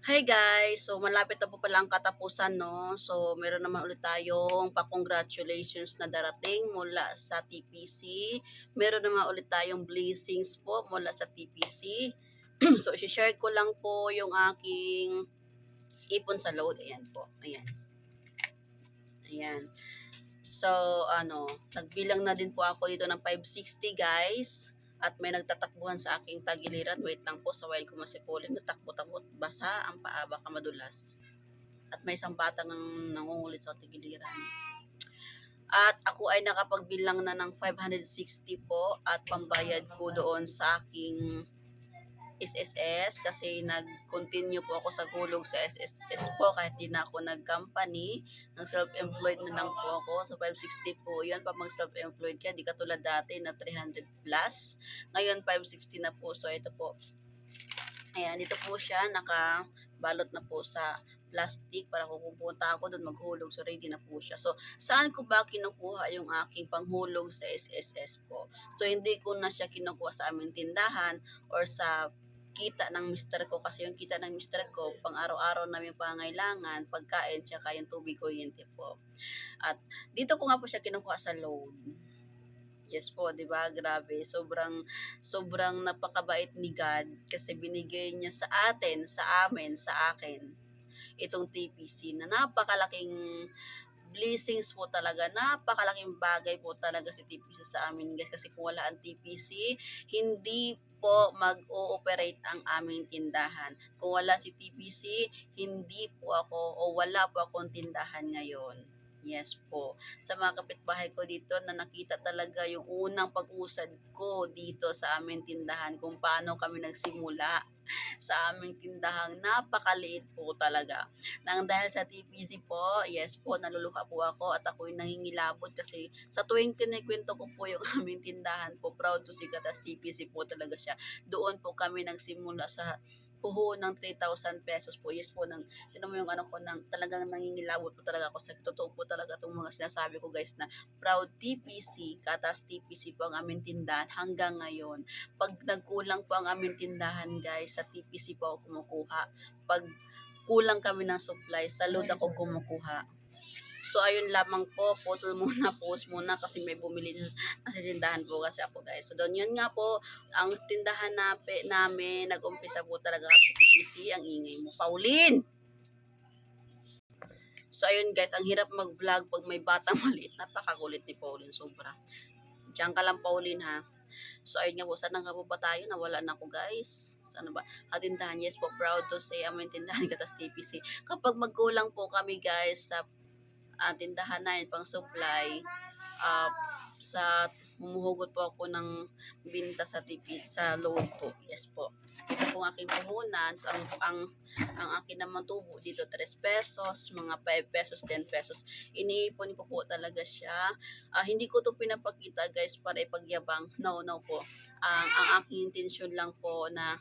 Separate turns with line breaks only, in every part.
Hi guys! So malapit na po pala ang katapusan, no? So meron naman ulit tayong pa-congratulations na darating mula sa TPC. Meron naman ulit tayong blessings po mula sa TPC. So i-share ko lang po yung aking ipon sa load. Ayan po. Ayan. Ayan. So, nagbilang na din po ako dito ng 560 guys. At may nagtatakbuhan sa aking tagiliran. Wait lang po, sa while ko masipulin, natakbo-takbo, basa ang paa, baka madulas. At may isang batang nangungulit sa tagiliran. At ako ay nakapagbilang na ng 560 po at pambayad ko doon sa aking SSS kasi nag-continue po ako sa hulog sa SSS po kahit di na ako nag-company. Ng self-employed na lang po ako. So 560 po yan. Pag mag-self-employed ka, di katulad dati na 300 plus. Ngayon 560 na po. So ito po. Ayan, dito po siya. Nakabalot na po sa plastic para kung pupunta ako doon maghulog. So ready na po siya. So saan ko ba kinukuha yung aking panghulog sa SSS po? So hindi ko na siya kinukuha sa aming tindahan or sa kita ng mister ko kasi yung kita ng mister ko pang araw-araw namin pangailangan, pagkain, tsaka yung tubig kuryente po. At dito ko nga po siya kinukuha sa load. Yes po, 'di ba? Grabe, sobrang napakabait ni God kasi binigay niya sa atin, sa amin, sa akin itong TPC na napakalaking blessings po talaga. Napakalaking bagay po talaga si TPC sa amin guys kasi kung wala ang TPC, hindi po mag-ooperate ang aming tindahan. Kung wala si TPC, hindi po ako o wala po akong tindahan ngayon. Yes po. Sa mga kapitbahay ko dito na nakita talaga yung unang pag-usad ko dito sa aming tindahan kung paano kami nagsimula sa aming tindahang napakaliit po talaga. Nang dahil sa TPC po, yes po, naluluha po ako at ako'y nangingilabot kasi sa tuwing kinikwento ko po yung aming tindahan po, proud to see Katas TPC po talaga siya. Doon po kami nagsimula sa puho ng 3,000 pesos po. Yes po, tinan mo yung talagang nangingilabot po talaga ako. Sa totoo po talaga itong mga sinasabi ko guys na proud TPC, Katas TPC po ang aming tindahan hanggang ngayon. Pag nagkulang po ang aming tindahan guys, sa TPC po ako kumukuha. Pag kulang kami ng supply, sa load ako kumukuha. So ayun lamang po, putol muna, post muna kasi may bumili na sa tindahan po kasi ako guys. So doon yun nga po, ang tindahan namin, nag-umpisa po talaga kami TPC, ang ingay mo. Pauline! So ayun guys, ang hirap mag-vlog pag may bata maliit. Napakakulit ni Pauline, sobra. Diyan ka lang Pauline ha. So ayun nga po, sana nga po ba tayo? Nawala na ako guys. Sana ba? Tindahan, yes po, proud to say amin tindahan Katas TPC. Kapag magkulang po kami guys sa tindahan na yun pang supply, uh, sa humuhugot po ako ng binta sa TV sa load po. Yes po. Ito po ang aking puhunan. So, ang akin naman tubo dito 3 pesos, mga 5 pesos, 10 pesos. Iniipon ko po talaga siya. Hindi ko to pinapakita guys para ipagyabang. No, no po. Ang aking intention lang po na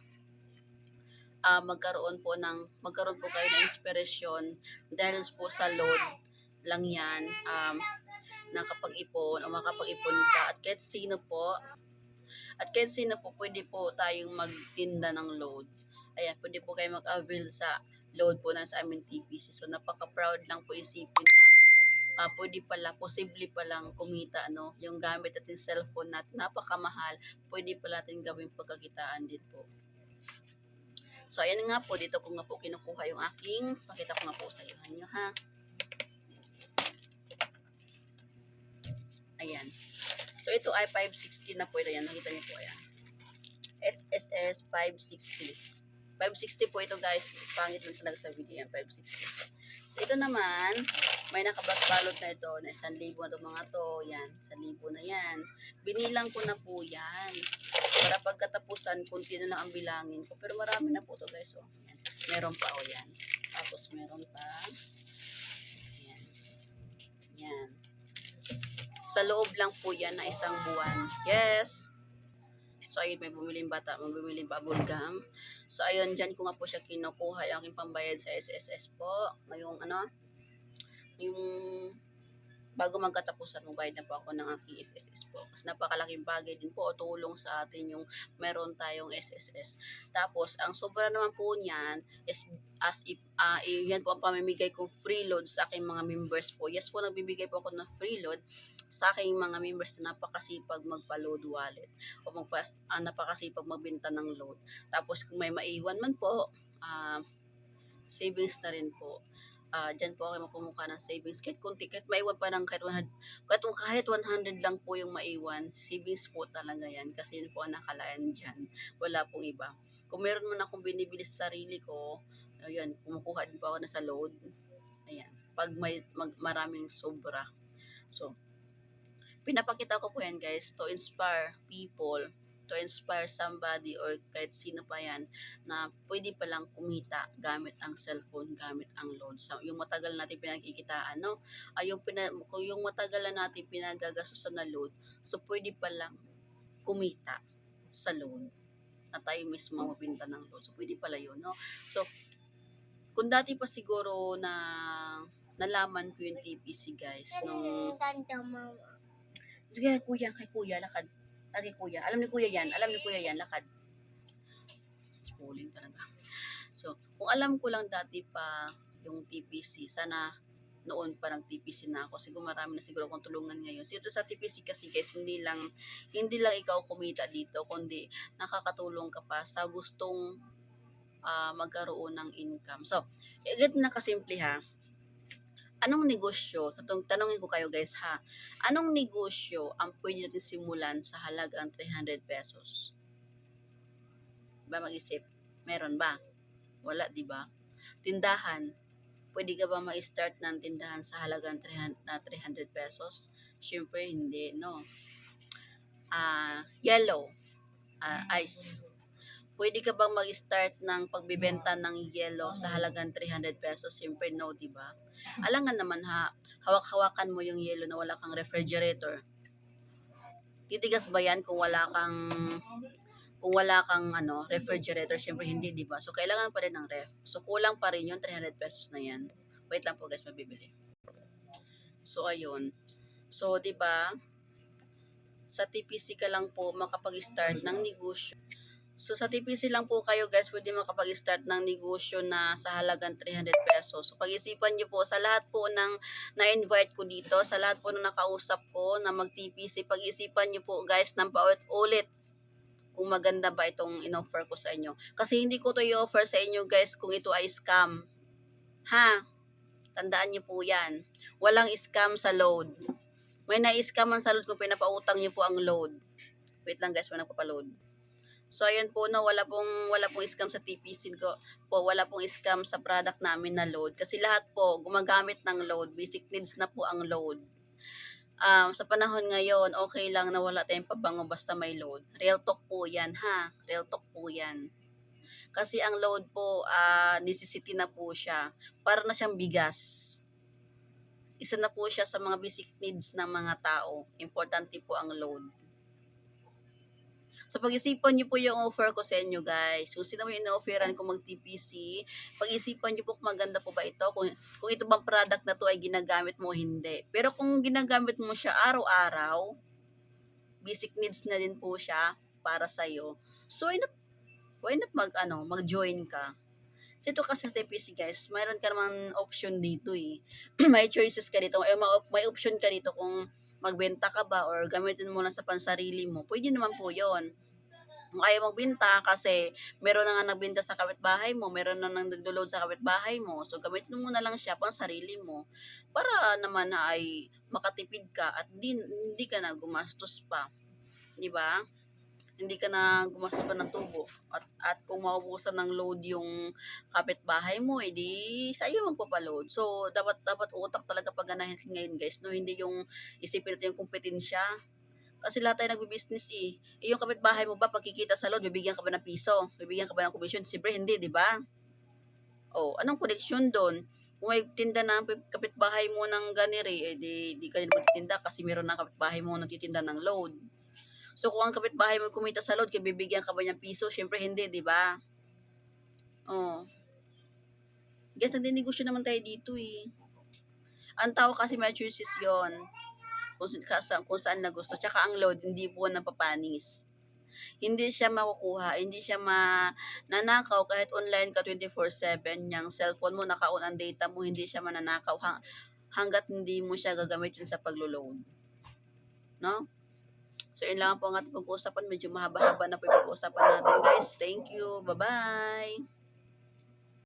magkaroon po kayo ng inspirasyon dahil po sa load lang yan. Nakapag-ipon o makapag-ipon ka at kahit sino po pwede po tayong magtinda ng load. Ayan, pwede po kayo mag-avail sa load po sa aming TPC. So napaka-proud lang po isipin na pwede pala, posible palang kumita, yung gamit natin cellphone natin, napakamahal, pwede pala natin gawing pagkakitaan din po. So ayan nga po, dito ko nga po kinukuha yung pakita ko nga po sa inyo ha. Ayan. So ito ay 560 na po ito. Ayan, nakita niyo po ayan. SSS 560. 560 po ito guys. Pangit lang talaga sa video yan, 560. Ito naman, may nakabalot na ito na 1,000 na ito mga to. Yan, 1,000 na yan. Binilang ko na po yan. Para pagkatapusan, kunti na lang ang bilangin ko. Pero marami na po ito guys. Oh. Yan. Meron pa yan. Tapos meron pa. Yan. Yan. Sa loob lang po yan na isang buwan. Yes. So, ayun, may bumiling bubble gum. So, ayun, dyan ko nga po siya kinukuha yung aking pambayad sa SSS po. Yung bago magkatapusan, magbayad na po ako ng aking SSS po. Kasi napakalaking bagay din po o tulong sa atin yung meron tayong SSS. Tapos, ang sobra naman po niyan is as if, yan po ang pamimigay kong free load sa aking mga members po. Yes po, nagbibigay po ako ng free load sa aking mga members na napakasipag magpa-load wallet o napakasipag magbenta ng load. Tapos, kung may maiwan man po, savings na rin po. Diyan po ako magmumukha ng savings. Kahit kunti, kahit maiwan pa ng kahit 100 lang po yung maiwan, savings po talaga yan. Kasi yun po ang nakalaan dyan. Wala pong iba. Kung meron man akong binibili sa sarili ko, ayan, kumukuha din po ako na sa load. Ayan. Pag maraming sobra. So, pinapakita ko po yan guys to inspire people, to inspire somebody or kahit sino pa yan na pwede palang kumita gamit ang cellphone, gamit ang load. So, yung matagal natin pinagkikitaan, no? Kung yung matagal na natin pinagagastusan na load, so pwede palang kumita sa load na tayo mismo mabinta ng load. So, pwede pala yun, no? So, kung dati pa siguro na nalaman ko yung TPC guys, nung kay kuya, lakad. Kay kuya. Alam ni kuya yan, lakad. Schooling talaga. So, kung alam ko lang dati pa yung TPC, sana noon parang TPC na ako. Siguro marami na siguro akong tulungan ngayon. Dito sa TPC kasi guys, hindi lang ikaw kumita dito, kundi nakakatulong ka pa sa gustong magkaroon ng income. So, ganito na kasimple ha. Anong negosyo, tanongin ko kayo guys ha, anong negosyo ang pwede natin simulan sa halagang 300 pesos? Ba mag-isip? Meron ba? Wala, di ba? Tindahan, pwede ka ba ma-start ng tindahan sa halagang 300 pesos? Siyempre hindi, no? Yellow, ice. Pwede ka bang mag-start ng pagbibenta ng yellow sa halagang 300 pesos? Siyempre no, di ba? Alangan naman ha, hawak-hawakan mo yung yellow na wala kang refrigerator. Titigas ba yan kung wala kang refrigerator? Siyempre hindi, di ba? So kailangan pa rin ng ref. So kulang pa rin yung 300 pesos na yan. Wait lang po guys, mabibili. So ayun. So di ba? Sa TPC ka lang po makapag-start ng negosyo. So sa TPC lang po kayo guys pwede makapag-start ng negosyo na sa halagang 300 pesos. So pag-isipan nyo po sa lahat po ng na-invite ko dito, sa lahat po ng nakausap ko na mag-TPC, pag-isipan nyo po guys ng paulit-ulit kung maganda ba itong in-offer ko sa inyo. Kasi hindi ko to i-offer sa inyo guys kung ito ay scam. Ha? Tandaan nyo po yan. Walang scam sa load. May na-scam man sa load kung pinapautang nyo po ang load. Wait lang guys, may nagpapaload. So ayun po no, wala pong scam sa TPC ko po, wala pong scam sa product namin na load kasi lahat po gumagamit ng load, basic needs na po ang load. Sa panahon ngayon, okay lang na wala tayong pabango basta may load. Real talk po 'yan ha, real talk po 'yan. Kasi ang load po necessity na po siya, para na siyang bigas. Isa na po siya sa mga basic needs ng mga tao. Importante po ang load. So pag-isipan niyo po yung offer ko sa inyo guys. Kung sino yung ino-offeran ko mag-TPC, pag-isipan niyo po kung maganda po ba ito, kung ito bang product na to ay ginagamit mo hindi. Pero kung ginagamit mo siya araw-araw, basic needs na din po siya para sa iyo. So why not mag-join ka? So ito kasi sa TPC guys, mayroon ka naman option dito eh. May choices ka dito, may option ka dito kung magbenta ka ba or gamitin mo na sa pansarili mo, pwede naman po yon. Kung ayaw magbenta kasi meron na nga nagbenta sa kapitbahay mo, meron na nang nagdo-load sa kapitbahay mo, so gamitin mo na lang siya pang sarili mo para naman na ay makatipid ka at hindi ka na gumastos pa, di ba? Hindi ka na gumastos pa ng tubo at kung maubusan ng load yung kapitbahay mo, edi sa iyo magpapaload. So dapat utak talaga pagganahin ngayon guys, no, hindi yung isipin natin yung kompetensya. Kasi lahat tayo nagbi-business eh. Yung kapitbahay mo ba pagkikita sa load, bibigyan ka ba ng piso? Bibigyan ka ba ng komisyon? Siyempre hindi, di ba? Oh, anong connection doon? Kung may tinda na ang kapitbahay mo ng ganiri, di ka din magtitinda kasi meron na kapitbahay mo nagtitinda ng load. So kung ang kapitbahay mo kumita sa load, bibigyan ka ba niyang piso? Siyempre hindi, di ba? Oh. Guys, nagdinegosyo naman tayo dito eh. Ang tao kasi may choices yun, kung saan na gusto. Tsaka ang load, hindi po napapanis. Hindi siya makukuha, hindi siya mananakaw kahit online ka 24/7, yang cellphone mo naka-on ang data mo, hindi siya mananakaw hangga't hindi mo siya gagamitin sa paglo-load, 'no? So, yun lang po ang ating pag-uusapan, medyo mahaba-haba na po yung pag-uusapan natin guys. Thank you, bye-bye.